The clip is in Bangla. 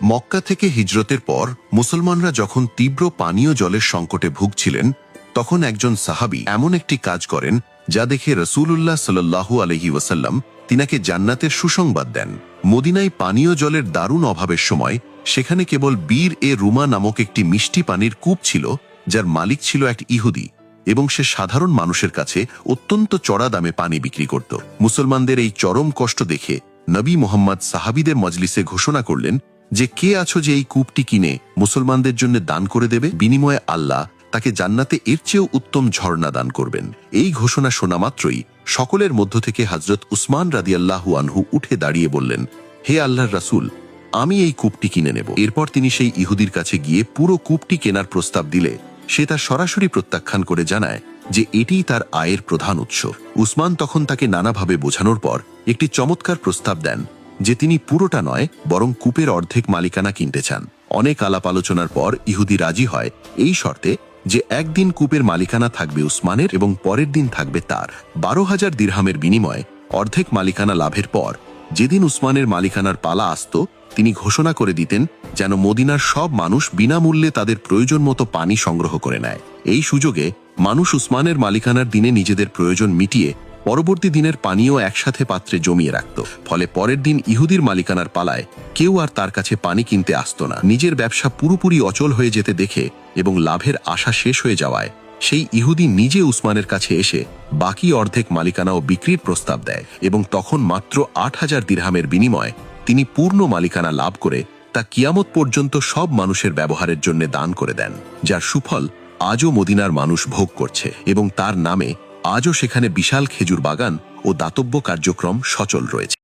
মক্কা থেকে হিজরতের পর মুসলমানরা যখন তীব্র পানীয় জলের সংকটে ভুগছিলেন, তখন একজন সাহাবী এমন একটি কাজ করেন যা দেখে রাসূলুল্লাহ সাল্লাল্লাহু আলাইহি ওয়াসাল্লাম তিনাকে জান্নাতের সুসংবাদ দেন। মদিনায় পানীয় জলের দারুণ অভাবের সময় সেখানে কেবল বীর এ রুমা নামক একটি মিষ্টি পানির কূপ ছিল, যার মালিক ছিল এক ইহুদি, এবং সে সাধারণ মানুষের কাছে অত্যন্ত চড়া দামে পানি বিক্রি করত। মুসলমানদের এই চরম কষ্ট দেখে নবী মুহাম্মদ সাহাবীদের মজলিসে ঘোষণা করলেন যে, কে আছো যে এই কূপটি কিনে মুসলমানদের জন্য দান করে দেবে? বিনিময়ে আল্লাহ তাকে জান্নাতে এর চেয়েও উত্তম ঝর্ণা দান করবেন। এই ঘোষণা শোনা মাত্রই সকলের মধ্য থেকে হযরত উসমান রাদিয়াল্লাহু আনহু উঠে দাঁড়িয়ে বললেন, হে আল্লাহর রাসূল, আমি এই কূপটি কিনে নেব। এরপর তিনি সেই ইহুদির কাছে গিয়ে পুরো কূপটি কেনার প্রস্তাব দিলে সে তা সরাসরি প্রত্যাখ্যান করে জানায় যে এটিই তার আয়ের প্রধান উৎস। উসমান তখন তাকে নানাভাবে বোঝানোর পর একটি চমৎকার প্রস্তাব দেন যে তিনি পুরোটা নয় বরং কূপের অর্ধেক মালিকানা কিনতে চান। অনেক আলাপ আলোচনার পর ইহুদি রাজি হয় এই শর্তে যে একদিন কূপের মালিকানা থাকবে উসমানের এবং পরের দিন থাকবে তার। 12,000 দিরহামের বিনিময়ে অর্ধেক মালিকানা লাভের পর যেদিন উসমানের মালিকানার পালা আসত, তিনি ঘোষণা করে দিতেন যেন মদিনার সব মানুষ বিনামূল্যে তাদের প্রয়োজন মতো পানি সংগ্রহ করে নেয়। এই সুযোগে মানুষ উসমানের মালিকানার দিনে নিজেদের প্রয়োজন মিটিয়ে পরবর্তী দিনের পানীয় একসাথে পাত্রে জমিয়ে রাখত। ফলে পরের দিন ইহুদির মালিকানার পালায় কেউ আর তার কাছে পানি কিনতে আসত না। নিজের ব্যবসা পুরোপুরি অচল হয়ে যেতে দেখে এবং লাভের আশা শেষ হয়ে যাওয়ায় সেই ইহুদি নিজে উসমানের কাছে এসে বাকি অর্ধেক মালিকানাও বিক্রির প্রস্তাব দেয় এবং তখন মাত্র 8,000 দিরহামের বিনিময়ে তিনি পূর্ণ মালিকানা লাভ করে তা কিয়ামত পর্যন্ত সব মানুষের ব্যবহারের জন্য দান করে দেন, যার সুফল আজও মদিনার মানুষ ভোগ করছে এবং তার নামে আজও সেখানে বিশাল খেজুর বাগান ও দাতব্য কার্যক্রম সচল রয়েছে।